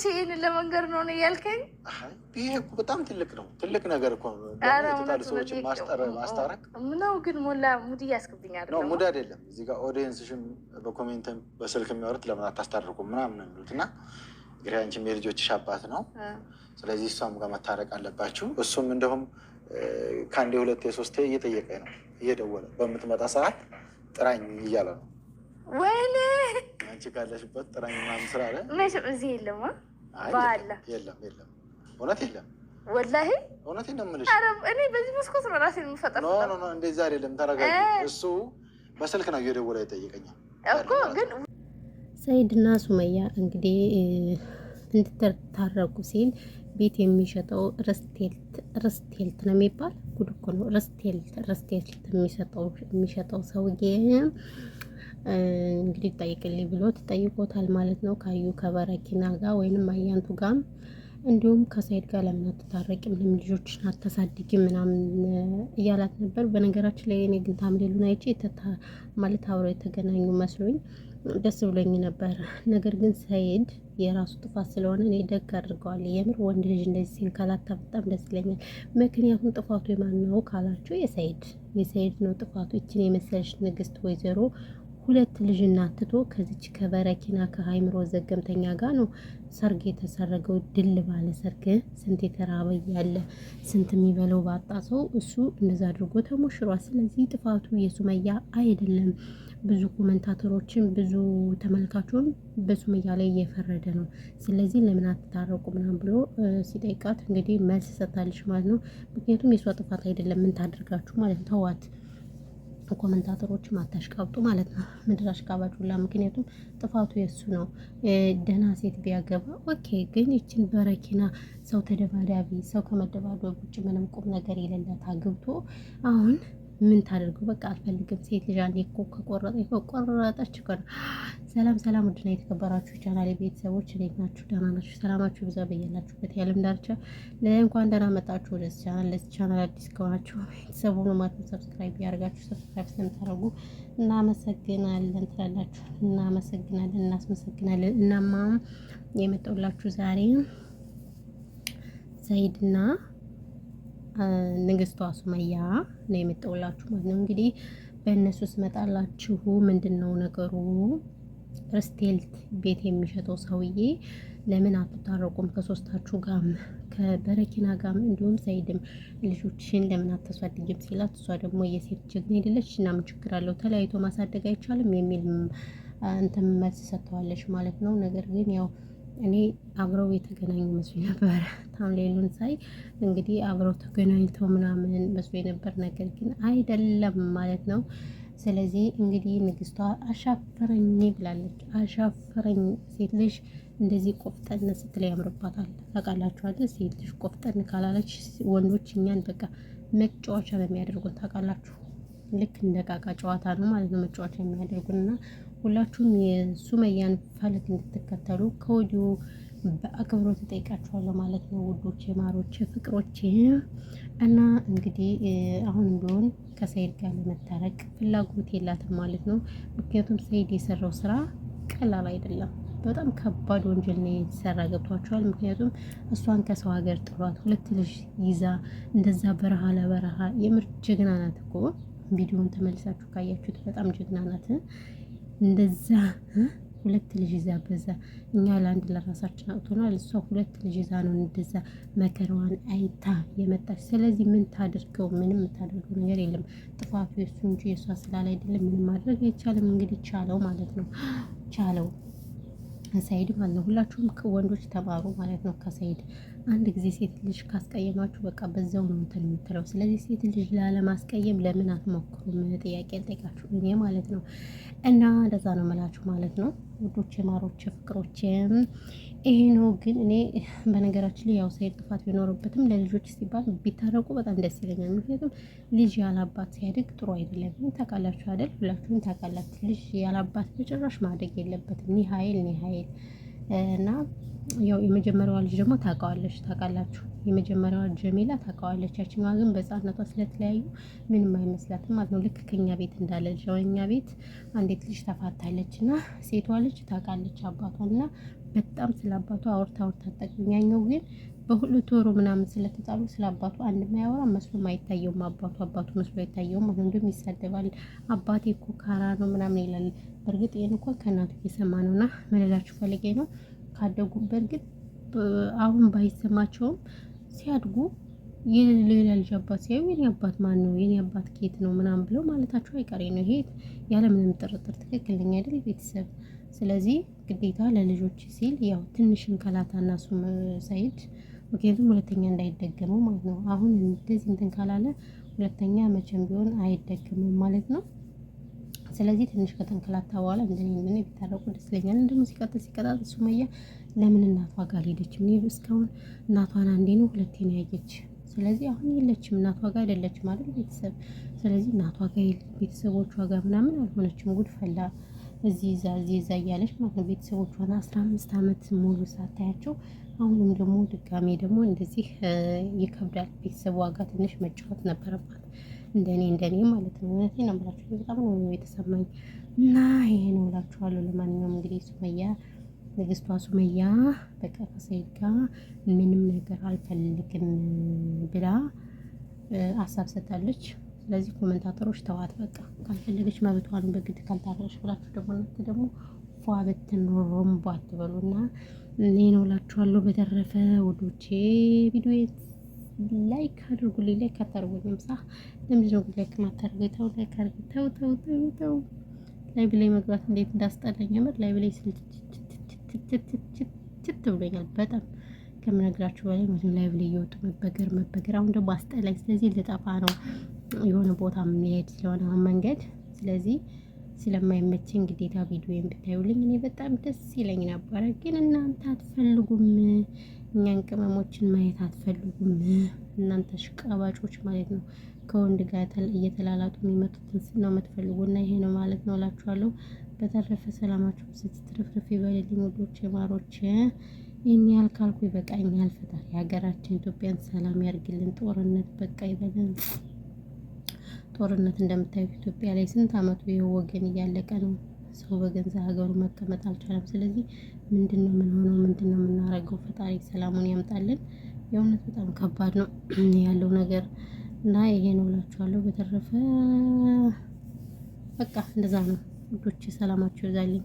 ይሄን ለመንገር ነው ያልከኝ? ይሄ እኮ በጣም ትልቅ ነው፣ ትልቅ ነገር እኮ ነው። የተጣሉ ሰዎችን ማስታረቅ ነው። ግን ሞላ ሙድ እያስገብኛል ነው። ሙድ አይደለም። እዚህ ጋር ኦዲየንስሽም በኮሜንትም በስልክ የሚያወሩት ለምን አታስታርቁም ምናምን ነው የሚሉት። እና እንግዲህ አንቺም የልጆችሽ አባት ነው። ስለዚህ እሷም ጋር መታረቅ አለባችሁ። እሱም እንደውም ከአንዴ ሁለቴ ሶስቴ እየጠየቀኝ ነው፣ እየደወለ በምትመጣ ሰዓት ጥራኝ እያለ ነው። ወይኔ አንቺ ካለሽበት ጥራኝ ምናምን ስላለ መቼም እዚህ የለም ባለ የለም የለም፣ እውነት የለም፣ ወላሂ እውነቴን ነው የምልሽ። እኔ በዚህ መስኮት ነው ራሴን የምፈጠር። ኖ እንደዛ አይደለም፣ ተረጋጊ። እሱ በስልክ ነው እየደወለ ይጠይቀኛል እኮ። ግን ሰይድና ሱመያ እንግዲህ እንድትታረቁ ሲል ቤት የሚሸጠው ርስቴልት ነው የሚባል ጉድ እኮ ነው። ርስቴልት የሚሸጠው ሰውዬ እንግዲህ ጠይቅልኝ ብሎ ትጠይቆታል ማለት ነው። ካዩ ከበረኪና ጋር ወይንም አያንቱ ጋር እንዲሁም ከሰይድ ጋር ለምን አትታረቂም? ምንም ልጆችን አታሳድጊ ምናምን እያላት ነበር። በነገራችን ላይ እኔ ግን ታምሌሉን አይቼ ማለት አብረው የተገናኙ መስሎኝ ደስ ብሎኝ ነበር። ነገር ግን ሰይድ የራሱ ጥፋት ስለሆነ እኔ ደግ አድርገዋል። የምር ወንድ ልጅ እንደዚህ ሲል ካላታ በጣም ደስ ይለኛል። ምክንያቱም ጥፋቱ የማን ነው ካላችሁ የሰይድ ነው ጥፋቱ። ይችን የመሰለች ንግስት ወይዘሮ ሁለት ልጅና ትቶ ከዚች ከበረኪና ከሀይምሮ ዘገምተኛ ጋር ነው ሰርግ የተሰረገው። ድል ባለ ሰርግ ስንት የተራበ ያለ ስንት የሚበለው ባጣ ሰው እሱ እንደዛ አድርጎ ተሞሽሯል። ስለዚህ ጥፋቱ የሱመያ አይደለም። ብዙ ኮመንታተሮችን ብዙ ተመልካቹን በሱመያ ላይ እየፈረደ ነው። ስለዚህ ለምን አትታረቁ ምናምን ብሎ ሲጠይቃት እንግዲህ መልስ ሰጥታለች ማለት ነው። ምክንያቱም የሷ ጥፋት አይደለም ምን ታደርጋችሁ ማለት ነው። ተዋት ኮመንታተሮችም አታሽቃብጡ ማለት ነው። ምድር አሽቃባጭ ሁላ። ምክንያቱም ጥፋቱ የሱ ነው። ደህና ሴት ቢያገባ ኦኬ። ግን ይችን በረኪና ሰው ተደባዳቢ ሰው ከመደባደብ ውጭ ምንም ቁም ነገር የሌላት አግብቶ አሁን ምን ታደርገው? በቃ አልፈልግም። ሴት ልጅ አንዴ እኮ ከቆረጠች እኮ ነው። ሰላም ውድና የተከበራችሁ ቻናል ቤተሰቦች እንዴት ናችሁ? ደህና ናችሁ? ሰላማችሁ ብዛ በያላችሁበት የዓለም ዳርቻ። እንኳን ደህና መጣችሁ ወደ ለዚህ ቻናል አዲስ ከሆናችሁ ቤተሰቡ ነው ማለት ነው። ሰብስክራይብ ያደርጋችሁ ሰብስክራይብ ስለምታደርጉ እናመሰግናለን ትላላችሁ። እናስመሰግናለን። እናማ የመጣሁላችሁ ዛሬ ሰይድና ንግስቷ ሱመያ ነው የመጣሁላችሁ ማለት ነው። እንግዲህ በእነሱ ስመጣላችሁ ምንድነው ነገሩ? ርስቴልት ቤት የሚሸጠው ሰውዬ ለምን አትታረቁም ከሶስታችሁ ጋር ከበረኪና ጋር እንዲሁም ሰይድም ልጆችን ለምን አታሳድጊም ሲላት፣ እሷ ደግሞ የሴት ጀግና አይደለች እና ምን ችግር አለው ተለያይቶ ማሳደግ አይቻልም የሚል እንትን መልስ ሰጥተዋለች ማለት ነው። ነገር ግን ያው እኔ አብረው የተገናኙ መስሎኝ ነበር። ታምሌሉን ሳይ እንግዲህ አብረው ተገናኝተው ምናምን መስሎኝ ነበር። ነገር ግን አይደለም ማለት ነው። ስለዚህ እንግዲህ ንግስቷ አሻፈረኝ ብላለች። አሻፈረኝ። ሴት ልጅ እንደዚህ ቆፍጠን ስትል ያምርባታል። ታውቃላችሁ አይደል? ሴት ልጅ ቆፍጠን ካላለች ወንዶች እኛን በቃ መጫወቻ በሚያደርጉን ታውቃላችሁ። ልክ እንደ ቃቃ ጨዋታ ነው ማለት ነው መጫወቻ የሚያደርጉንና ሁላችሁም የሱመያን ፈለግ እንድትከተሉ ከወዲሁ በአክብሮት ተጠይቃችኋለሁ ማለት ነው። ውዶቼ፣ ማሮቼ፣ ፍቅሮቼ እና እንግዲህ አሁን ቢሆን ከሰይድ ጋር ለመታረቅ ፍላጎት የላትም ማለት ነው። ምክንያቱም ሰይድ የሰራው ስራ ቀላል አይደለም። በጣም ከባድ ወንጀል ነው የተሰራ። ገብቷቸዋል። ምክንያቱም እሷን ከሰው ሀገር ጥሏት ሁለት ልጅ ይዛ እንደዛ በረሃ ለበረሃ የምር ጀግና ናት እኮ። ቪዲዮውን ተመልሳችሁ ካያችሁት በጣም ጀግና ናት። እንደዛ ሁለት ልጅ ይዛ በዛ እኛ ለአንድ ለራሳችን አውጥቶናል። እሷ ሁለት ልጅ ይዛ ነው እንደዛ መከራዋን አይታ የመጣች። ስለዚህ ምን ታድርገው? ምንም የምታደርገው ነገር የለም። ጥፋቱ የሱ እንጂ የሷ ስላል አይደለም። ምንም ማድረግ አይቻልም። እንግዲህ ቻለው ማለት ነው። ቻለው ሰይድ ማለት ነው። ሁላችሁም ወንዶች ተማሩ ማለት ነው ከሰይድ። አንድ ጊዜ ሴት ልጅ ካስቀየማችሁ በቃ በዛው ነው እንትን የምትለው። ስለዚህ ሴት ልጅ ላለማስቀየም ለምን አትሞክሩም? ጥያቄ ልጠይቃችሁ እኔ ማለት ነው። እና እንደዛ ነው የምላችሁ ማለት ነው ውዶቼ፣ ማሮቼ፣ ፍቅሮቼ ይሄ ነው። ግን እኔ በነገራችን ላይ ያው ሰይድ ጥፋት ቢኖርበትም ለልጆች ሲባል ቢታረቁ በጣም ደስ ይለኛል። ምክንያቱም ልጅ ያላባት ሲያድግ ጥሩ አይደለም። ታውቃላችሁ አይደል? ሁላችሁም ታውቃላችሁ። ልጅ ያላባት በጭራሽ ማደግ የለበትም። ኒ ሀይል እና ያው የመጀመሪያዋ ልጅ ደግሞ ታውቃላችሁ። የመጀመሪያዋ ጀሚላ ታውቃለች። ያቺኛዋ ግን በሕፃንነቷ ስለተለያዩ ምንም አይመስላትም ማለት ነው። ልክ ከኛ ቤት እንዳለ ልጅ እኛ ቤት አንዲት ልጅ ተፋታለች እና ሴቷ ልጅ ታውቃለች አባቷን እና በጣም ስለ አባቱ አውርታ አጠቅም። ያኛው ግን በሁለት ወሩ ምናምን ስለተጣሉ ስለ አባቱ አንድ ማያወራ መስሎም አይታየውም። አባቱ መስሎ አይታየውም። እንደውም ይሳደባል። አባቴ እኮ ካራ ነው ምናምን ይላል። በእርግጥ ይሄን እኮ ከእናቱ እየሰማ ነውና ምን እላችሁ ፈልጌ ነው ካደጉ በእርግጥ አሁን ባይሰማቸውም ሲያድጉ የሌላ ልጅ አባት ሲያዩ የኔ አባት ማን ነው የኔ አባት ኬት ነው ምናምን ብለው ማለታቸው አይቀሬ ነው። ይሄ ያለምንም ጥርጥር ትክክለኛ አይደል ቤተሰብ። ስለዚህ ግዴታ ለልጆች ሲል ያው ትንሽ እንከላታና እሱም ሳይድ ምክንያቱም ሁለተኛ እንዳይደገመው ማለት ነው። አሁን እንደዚህ እንትን ካላለ ሁለተኛ መቼም ቢሆን አይደገምም ማለት ነው። ስለዚህ ትንሽ ከተንከላታ በኋላ እንደኔ ምን ቢታረቁ ደስ ይለኛል። እንደውም ሲቀጣጥ ሱመያ ለምን እናቷ ጋር ሄደች? ምን እስካሁን እናቷን አንዴ ነው ሁለቴ ነው ያየች። ስለዚህ አሁን የለችም እናቷ ጋር አይደለችም አይደል ቤተሰብ። ስለዚህ እናቷ ጋር ቤተሰቦቿ ጋር ምናምን አልሆነችም። ጉድ ፈላ እዚህ እዛ እያለች ማለት ነው። ቤተሰቦቿን 15 ዓመት ሙሉ ሳታያቸው አሁንም ደግሞ ድጋሜ ደግሞ እንደዚህ ይከብዳል። ቤተሰቧ ጋር ትንሽ መጫወት ነበረባት። እንደኔ ማለት ነው። እውነቴን ነው የምላችሁ በጣም ነው የተሰማኝ እና ይሄ ነው እላችኋለሁ። ለማንኛውም እንግዲህ ንግስቷ ሱመያ በቃ ከሰይድ ጋር ምንም ነገር አልፈልግም ብላ ሀሳብ ሰጣለች። ስለዚህ ኮሜንታተሮች ተዋት በቃ ካልፈለገች መብቷን በግድ ካልታረሽ ብላችሁ ደግሞ ፏ በትኖሮምባ አትበሉና እኔ ነው እላችኋለሁ። በተረፈ ውዶቼ ቪዲዮ ላይክ አድርጉልኝ። ላይክ አታርጉኝም ሳ ለምንድን ነው ላይክ ማታርጉኝ? ላይክ አድርጉ። ተው ላይ ብላይ መግባት እንዴት እንዳስጠላኝ ምር ላይ ብላይ ችት ብሎኛል በጣም ከምነግራችሁ በላይ ማለት ላይ ብላይ እየወጡ መበገር አሁን ደግሞ አስጠላኝ። ስለዚህ ልጠፋ ነው የሆነ ቦታ መሄድ ስለሆነ አሁን መንገድ ስለዚህ ስለማይመቸኝ ግዴታ ቪዲዮን ብታዩልኝ እኔ በጣም ደስ ይለኝ ነበረ። ግን እናንተ አትፈልጉም፣ እኛን ቅመሞችን ማየት አትፈልጉም። እናንተ ሽቃባጮች ማለት ነው። ከወንድ ጋር እየተላላጡ የሚመጡትን ነው የምትፈልጉና ይሄ ነው ማለት ነው እላችኋለሁ። በተረፈ ሰላማችሁ ስትትርፍርፍ ይበልልኝ ውዶች ማሮች። ይህን ያህል ካልኩ ይበቃኛል። ፈጣሪ ሀገራችን ኢትዮጵያን ሰላም ያርግልን። ጦርነት በቃ ይበለን። ጦርነት እንደምታዩት ኢትዮጵያ ላይ ስንት አመቱ ይኸው ወገን እያለቀ ነው። ሰው በገንዘብ ሀገሩ መቀመጥ አልቻለም። ስለዚህ ምንድነው ምንድነው የምናደርገው? ፈጣሪ ሰላሙን ያምጣልን። የእውነት በጣም ከባድ ነው ያለው ነገር እና ይሄ ነው እላችኋለሁ። በተረፈ በቃ እንደዛ ነው ውዶች፣ ሰላማችሁ ይብዛልኝ።